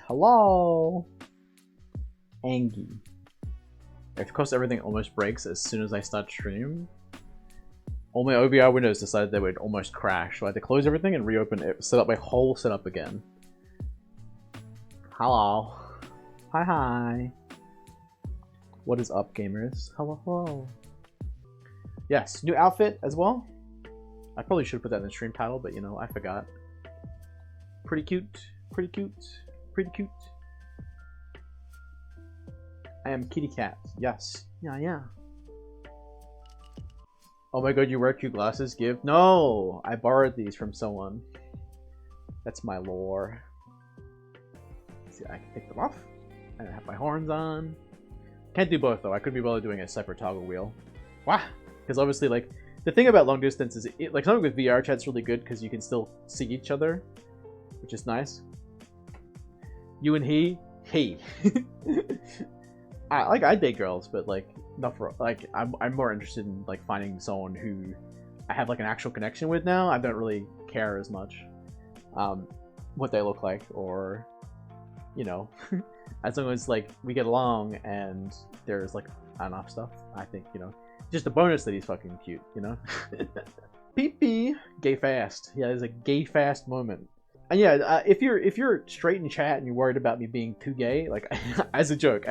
Hello. Angie. Of course, everything almost breaks as soon as I start stream. All my OBR windows decided they would almost crash, so I had to close everything and reopen it, set up my whole setup again. Hello. Hi, hi. What is up, gamers? Hello, hello. Yes, new outfit as well. I probably should have put that in the stream title, but you know, I forgot. Pretty cute, pretty cute, pretty cute. I am kitty cat. Yes. Yeah. Oh my god, you wear cute glasses? Give? No! I borrowed these from someone. That's my lore. See, I can take them off. And I have my horns on. Can't do both though. I could be bothered doing a separate toggle wheel. Wah! Because obviously, like, the thing about long distance is, like, something with VRChat's really good because you can still see each other, which is nice. You and he. I date girls, but like not for like I'm more interested in like finding someone who I have like an actual connection with now. I don't really care as much what they look like, or you know, as long as like we get along and there's like enough stuff. I think, you know, just a bonus that he's fucking cute, you know. Pee gay fast. Yeah, there's a gay fast moment. And yeah, if you're straight in chat and you're worried about me being too gay, like as a joke,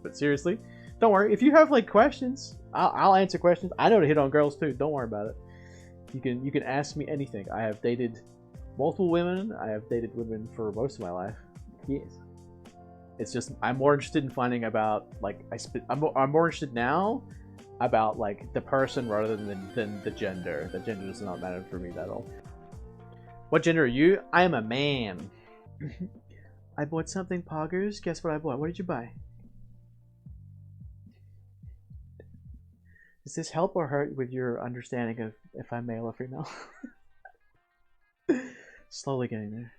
but seriously, don't worry. If you have like questions, I'll answer questions. I know to hit on girls too. Don't worry about it. You can ask me anything. I have dated multiple women. I have dated women for most of my life. Yes. It's just I'm more interested in finding about like I'm more interested now about like the person rather than the gender. The gender does not matter for me at all. What gender are you? I am a man. I bought something, Poggers. Guess what I bought? What did you buy? Does this help or hurt with your understanding of if I'm male or female? Slowly getting there.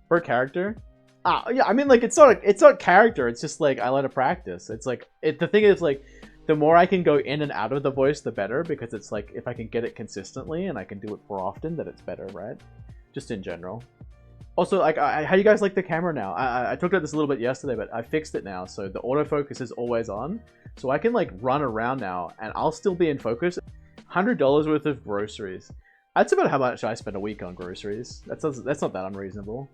For character? Yeah, I mean, like, it's not character. It's just like I let it practice. It's like the thing is like, the more I can go in and out of the voice, the better, because it's like if I can get it consistently and I can do it more often, then it's better, right? Just in general. Also, like, how do you guys like the camera now? I talked about this a little bit yesterday, but I fixed it now, so the autofocus is always on, so I can like run around now and I'll still be in focus. $100 worth of groceries. That's about how much I spend a week on groceries. That's not that unreasonable.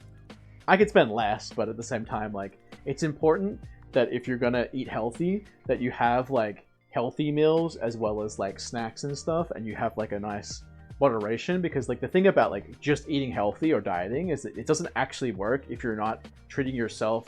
I could spend less, but at the same time, like, it's important that if you're gonna eat healthy, that you have like healthy meals as well as like snacks and stuff, and you have like a nice moderation, because like the thing about like just eating healthy or dieting is that it doesn't actually work if you're not treating yourself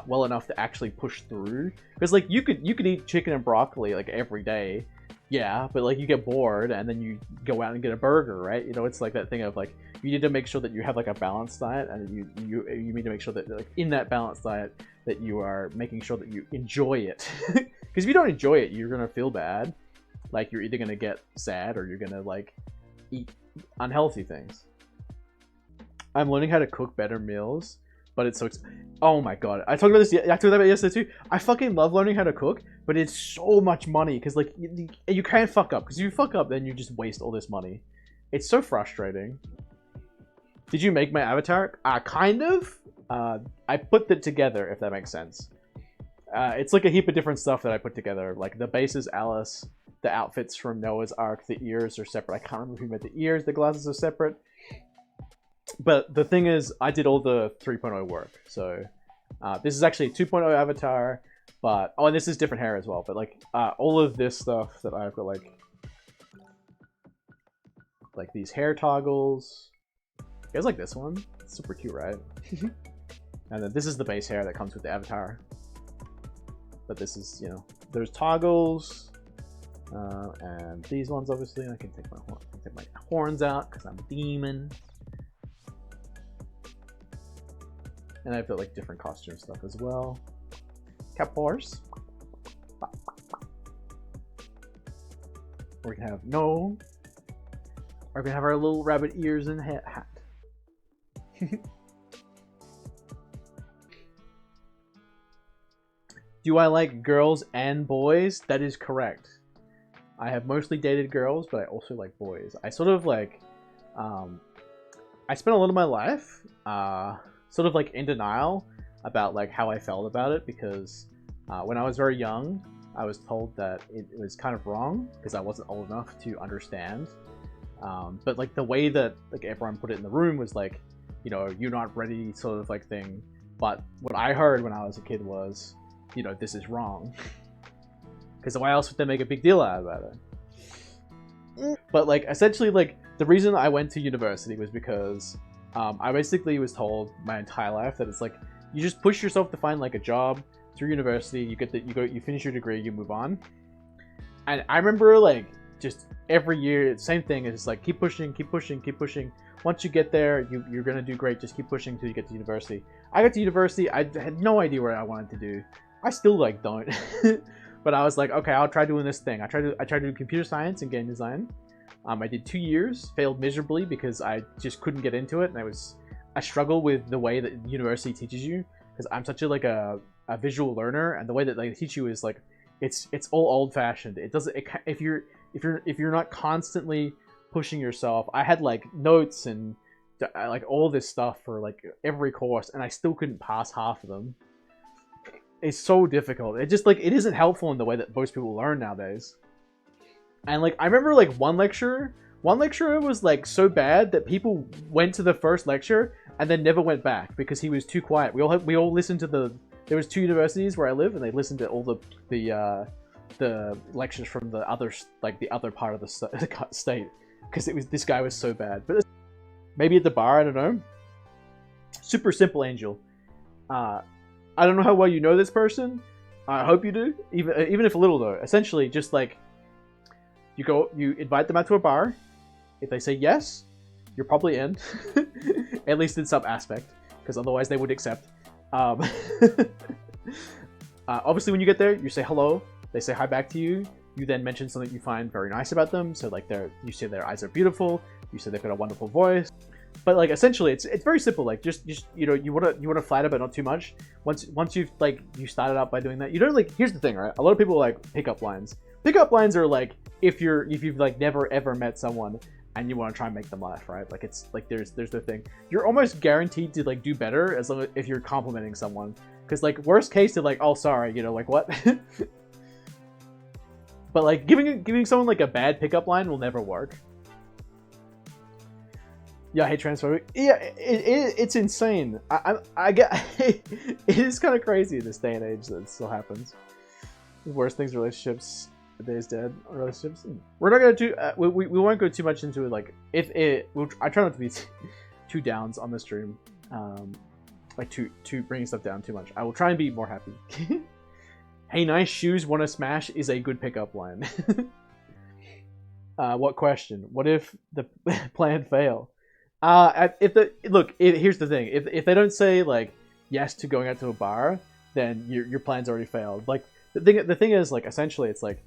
well enough to actually push through. Because like you could eat chicken and broccoli like every day, yeah, but like you get bored and then you go out and get a burger, right? You know, it's like that thing of like you need to make sure that you have like a balanced diet, and you need to make sure that like in that balanced diet that you are making sure that you enjoy it. Because if you don't enjoy it, you're gonna feel bad. Like you're either gonna get sad or you're gonna like eat unhealthy things. I'm learning how to cook better meals, but it's so oh my god, I talked about this. I talked about it yesterday too. I fucking love learning how to cook, but it's so much money because like you can't fuck up. Because if you fuck up, then you just waste all this money. It's so frustrating. Did you make my avatar? Kind of. I put it together, if that makes sense. It's like a heap of different stuff that I put together. Like the base is Alice, the outfits from Noah's Ark, the ears are separate. I can't remember who made the ears, the glasses are separate. But the thing is, I did all the 3.0 work. So this is actually a 2.0 avatar, but oh, and this is different hair as well. But like all of this stuff that I've got, like these hair toggles. You guys like this one? It's super cute, right? And then this is the base hair that comes with the avatar. But this is, you know, there's toggles, and these ones obviously. I can take my horns out because I'm a demon. And I've got like different costume stuff as well. Cap horse. We're gonna have we're gonna have our little rabbit ears and hat. Do I like girls and boys? That is correct. I have mostly dated girls, but I also like boys. I sort of like, I spent a lot of my life sort of like in denial about like how I felt about it, because when I was very young, I was told that it was kind of wrong because I wasn't old enough to understand. But like the way that like everyone put it in the room was like, you know, you're not ready sort of like thing. But what I heard when I was a kid was, you know, this is wrong. Because why else would they make a big deal out about it? But like essentially like the reason I went to university was because I basically was told my entire life that it's like you just push yourself to find like a job through university, you finish your degree, you move on. And I remember like just every year same thing, it's just like keep pushing. Once you get there, you're gonna do great, just keep pushing until you get to university. I got to university, I had no idea what I wanted to do. I still like don't. But I was like, okay, I'll try doing this thing. I tried to do computer science and game design. I did 2 years, failed miserably because I just couldn't get into it, and I struggle with the way that university teaches you, because I'm such a visual learner, and the way that they teach you is like it's all old-fashioned. It doesn't if you're not constantly pushing yourself. I had like notes and like all this stuff for like every course, and I still couldn't pass half of them. It's so difficult. It just like it isn't helpful in the way that most people learn nowadays. And like I remember like one lecturer was like so bad that people went to the first lecture and then never went back because he was too quiet. We all listened to there was 2 universities where I live, and they listened to all the lectures from the other part of the state, because this guy was so bad. But maybe at the bar, I don't know. Super simple, Angel. I don't know how well you know this person. I hope you do, even if a little though. Essentially, just like you invite them out to a bar. If they say yes, you're probably in, at least in some aspect, because otherwise they would accept. Obviously, when you get there, you say hello. They say hi back to you. You then mention something you find very nice about them. So like you say their eyes are beautiful. You say they've got a wonderful voice. But like essentially, it's very simple. Like just you know, you want to flatter, but not too much. Once you've like you started out by doing that, you don't like. Here's the thing, right? A lot of people like pickup lines. Pickup lines are like if you've like never ever met someone and you want to try and make them laugh, right? Like it's like there's the thing. You're almost guaranteed to like do better as long as if you're complimenting someone. Because like worst case, they're like, oh sorry, you know, like what? But like giving someone like a bad pickup line will never work. Yeah, I hate transphobic. Yeah, it's insane. I get it is kind of crazy in this day and age that it still happens. The worst things, relationships. The day is dead. Relationships. We're not gonna do. We won't go too much into it. Like I try not to be too downs on the stream. Like to bringing stuff down too much. I will try and be more happy. Hey, nice shoes. Want to smash is a good pickup line. What question? What if the plan fail? Here's the thing. If they don't say like yes to going out to a bar, then your plan's already failed. Like the thing is like essentially it's like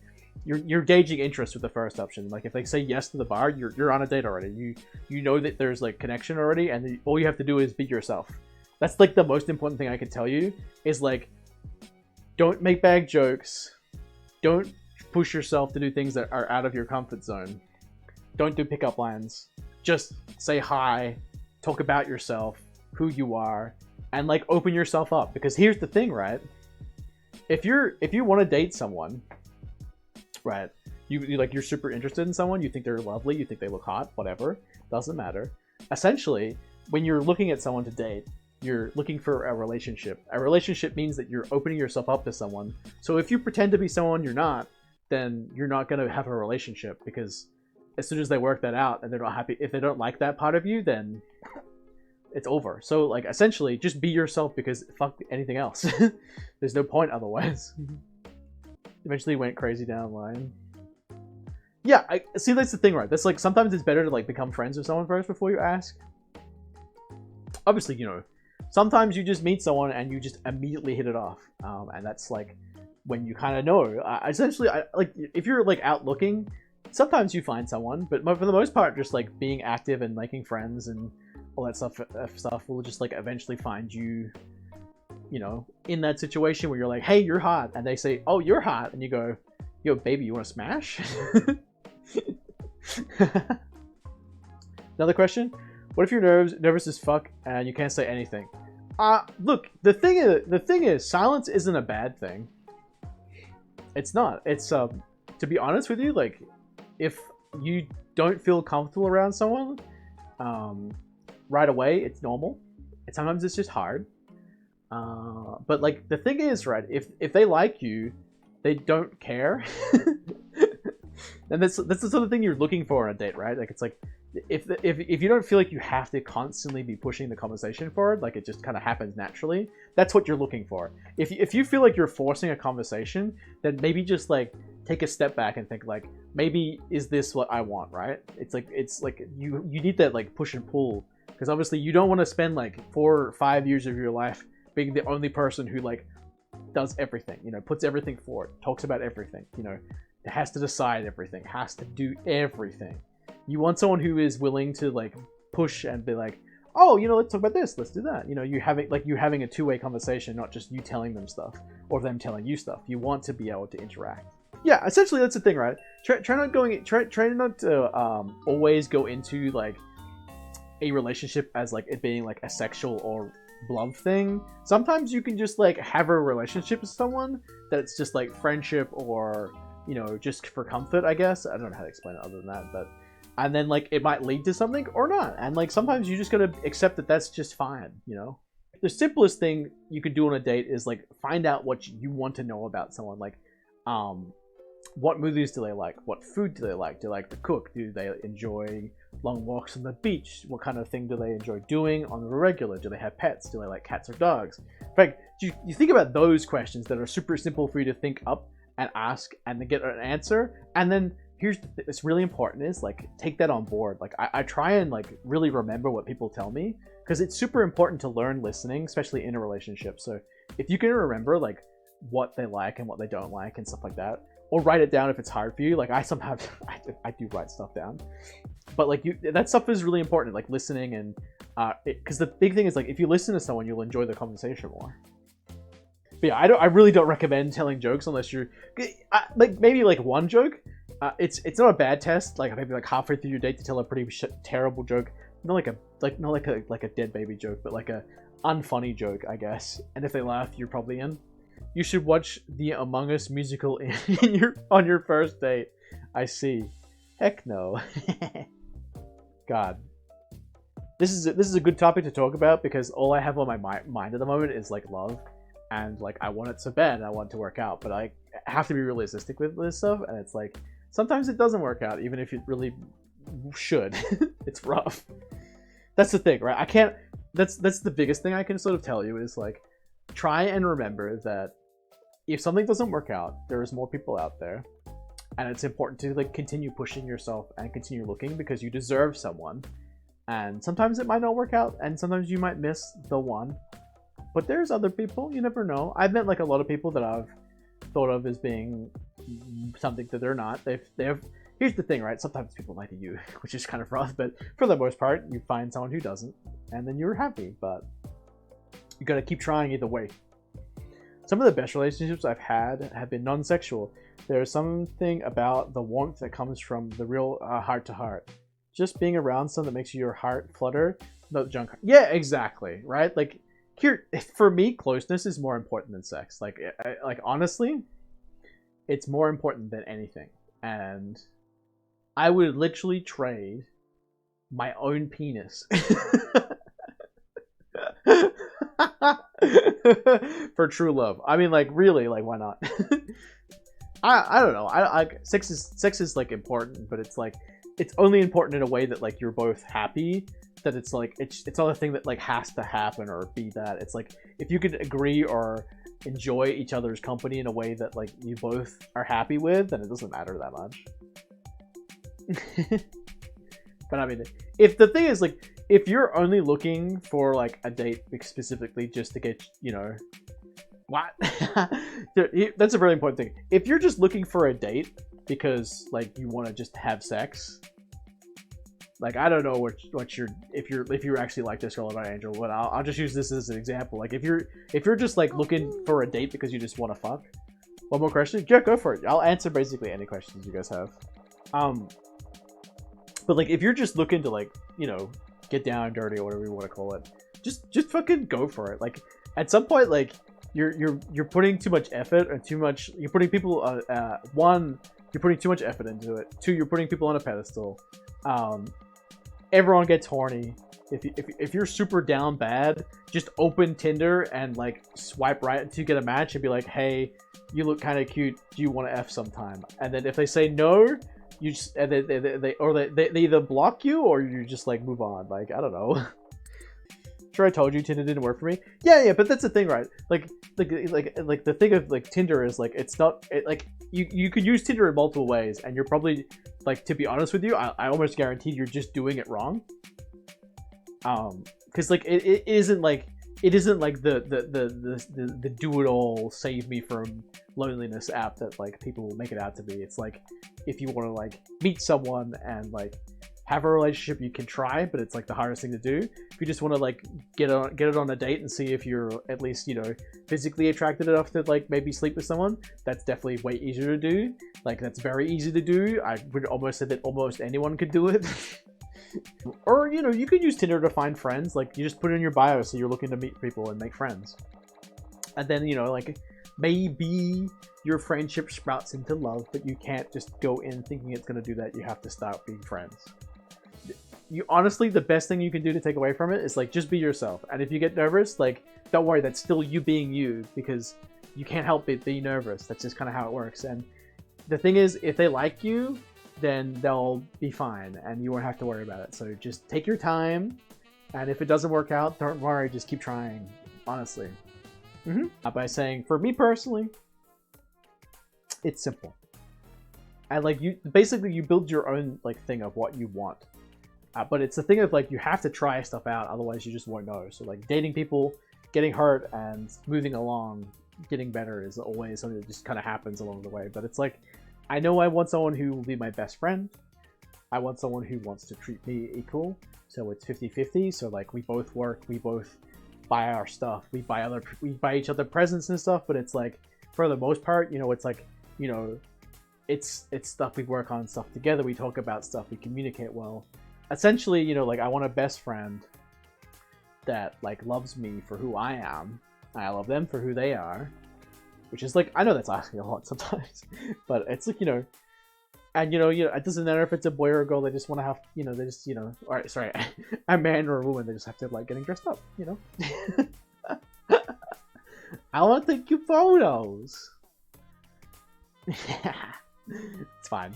you're gauging interest with the first option. Like if they say yes to the bar, you're on a date already. You know that there's like connection already, and all you have to do is be yourself. That's like the most important thing I can tell you is like don't make bad jokes. Don't push yourself to do things that are out of your comfort zone. Don't do pickup lines. Just say hi, talk about yourself, who you are, and like open yourself up. Because here's the thing, right? If you want to date someone, right? You're super interested in someone, you think they're lovely, you think they look hot, whatever, doesn't matter. Essentially, when you're looking at someone to date, you're looking for a relationship. A relationship means that you're opening yourself up to someone. So if you pretend to be someone you're not, then you're not going to have a relationship, because as soon as they work that out and they're not happy, if they don't like that part of you, then it's over. So like essentially just be yourself, because fuck anything else. There's no point otherwise. Eventually went crazy down the line. Yeah, I see, that's the thing, right? That's like sometimes it's better to like become friends with someone first before you ask. Obviously, you know, sometimes you just meet someone and you just immediately hit it off, and that's like when you kind of know. Essentially, like if you're like out looking, sometimes you find someone, but for the most part, just like being active and making friends and all that stuff will just like eventually find you, you know, in that situation where you're like, hey, you're hot, and they say, oh, you're hot, and you go, yo, baby, you want to smash? Another question. What if you're nervous as fuck and you can't say anything? Look, the thing is, silence isn't a bad thing. It's not. It's to be honest with you, like, if you don't feel comfortable around someone, right away, it's normal. And sometimes it's just hard. But like the thing is, right? If they like you, they don't care. And that's the sort of thing you're looking for on a date, right? Like it's like if you don't feel like you have to constantly be pushing the conversation forward, like it just kind of happens naturally, that's what you're looking for. If you feel like you're forcing a conversation, then maybe just like take a step back and think like, maybe is this what I want, right? It's like you need that like push and pull, because obviously you don't want to spend like 4 or 5 years of your life being the only person who like does everything, you know, puts everything forward, talks about everything, you know, has to decide everything, has to do everything. You want someone who is willing to like push and be like, oh, you know, let's talk about this, let's do that. You know, you're having a two-way conversation, not just you telling them stuff or them telling you stuff. You want to be able to interact. Yeah, essentially that's the thing, right? Try not to always go into like a relationship as like it being like a sexual or love thing. Sometimes you can just like have a relationship with someone that's just like friendship or, you know, just for comfort, I guess. I don't know how to explain it other than that, but and then like it might lead to something or not, and like sometimes you just gotta accept that that's just fine, you know. The simplest thing you could do on a date is like find out what you want to know about someone. Like what movies do they like, what food do they like to cook, do they enjoy long walks on the beach, what kind of thing do they enjoy doing on the regular, do they have pets, do they like cats or dogs. In fact, you think about those questions that are super simple for you to think up and ask and then get an answer, and then it's really important is like take that on board. Like I try and like really remember what people tell me, because it's super important to learn listening, especially in a relationship. So if you can remember like what they like and what they don't like and stuff like that, or write it down if it's hard for you. Like I sometimes I do write stuff down, but like that stuff is really important, like listening, and because the big thing is like if you listen to someone, you'll enjoy the conversation more. But yeah, I really don't recommend telling jokes unless you're like maybe like one joke. It's not a bad test. Like maybe like halfway through your date to tell a pretty terrible joke, not like a dead baby joke, but like a unfunny joke, I guess. And if they laugh, you're probably in. You should watch the Among Us musical on your first date. I see. Heck no. God. This is a good topic to talk about, because all I have on my mind at the moment is like love, and like I want it so bad and I want it to work out, but I have to be realistic with this stuff, and it's like sometimes it doesn't work out, even if it really should. It's rough. That's the thing, right? I can't. That's the biggest thing I can sort of tell you is like, try and remember that if something doesn't work out, there is more people out there, and it's important to like continue pushing yourself and continue looking, because you deserve someone. And sometimes it might not work out, and sometimes you might miss the one, but there's other people. You never know. I've met like a lot of people that I've thought of as being something that they're not. They've here's the thing, right? Sometimes people lie to you, which is kind of rough, but for the most part, you find someone who doesn't, and then you're happy. But you gotta keep trying either way. Some of the best relationships I've had have been non-sexual. There's something about the warmth that comes from the real heart-to-heart. Just being around someone that makes your heart flutter, no junk. Yeah, exactly, right? Like, here, for me, closeness is more important than sex. Like honestly, it's more important than anything. And I would literally trade my own penis for true love. I mean, like, really, like, why not? I don't know. I sex is like important, but it's like it's only important in a way that like you're both happy. That it's like it's not a thing that like has to happen or be that. It's like if you could agree or enjoy each other's company in a way that like you both are happy with, then it doesn't matter that much. But I mean, if the thing is like, if you're only looking for like a date specifically just to get, you know, what? That's a really important thing. If you're just looking for a date because like you want to just have sex, like I don't know what you're if you're actually like this girl about Angel, but I'll just use this as an example. Like if you're just like looking for a date because you just want to fuck. One more question? Yeah, go for it. I'll answer basically any questions you guys have. But like if you're just looking to like, you know, get down and dirty or whatever you want to call it. Just fucking go for it. Like at some point, like you're putting too much effort and too much. You're putting people one. You're putting too much effort into it. Two, you're putting people on a pedestal. Everyone gets horny. If you're super down bad, just open Tinder and like swipe right until you get a match and be like, hey, you look kind of cute. Do you want to F sometime? And then if they say no, you just and they either block you or you just like move on. Like I don't know. Sure, I told you Tinder didn't work for me. Yeah, but that's the thing, right? Like the thing of like Tinder is like it's not like you could use Tinder in multiple ways, and you're probably like, to be honest with you, I almost guarantee you're just doing it wrong. Because like it isn't like the do it all save me from loneliness app that like people make it out to be. It's like if you want to like meet someone and like have a relationship, you can try, but it's like the hardest thing to do. If you just want to like get it on a date and see if you're at least, you know, physically attracted enough to like maybe sleep with someone, that's definitely way easier to do. Like that's very easy to do. I would almost say that almost anyone could do it. Or, you know, you could use Tinder to find friends. Like you just put it in your bio so you're looking to meet people and make friends. And then, you know, like maybe your friendship sprouts into love, but you can't just go in thinking it's going to do that. You have to start being friends. You honestly, the best thing you can do to take away from it is like just be yourself. And if you get nervous, like don't worry, that's still you being you, because you can't help it be nervous. That's just kind of how it works. And the thing is, if they like you, then they'll be fine and you won't have to worry about it. So just take your time, and if it doesn't work out, don't worry, just keep trying, honestly. By saying, for me personally, it's simple. And like you build your own like thing of what you want. But it's the thing of like you have to try stuff out, otherwise you just won't know. So like dating people, getting hurt, and moving along, getting better is always something that just kind of happens along the way. But it's like, I know I want someone who will be my best friend. I want someone who wants to treat me equal. So it's 50-50. So like we both work, we both buy our stuff, we buy each other presents and stuff. But it's like for the most part, you know, it's like, you know, it's stuff we work on stuff together. We talk about stuff. We communicate well. Essentially, you know, like I want a best friend that like loves me for who I am. I love them for who they are, which is like, I know that's asking a lot sometimes, but it's like, you know, and you know, it doesn't matter if it's a boy or a girl. They just want to have, you know, they just, you know, or sorry, a man or a woman. They just have to like getting dressed up, you know. I want to take you photos. Yeah, it's fine.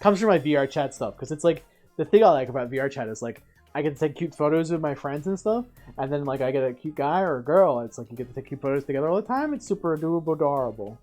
Comes from my VRCHAT stuff, because it's like, the thing I like about VRCHAT is like I get to take cute photos with my friends and stuff, and then like I get a cute guy or a girl, it's like you get to take cute photos together all the time. It's super adorable.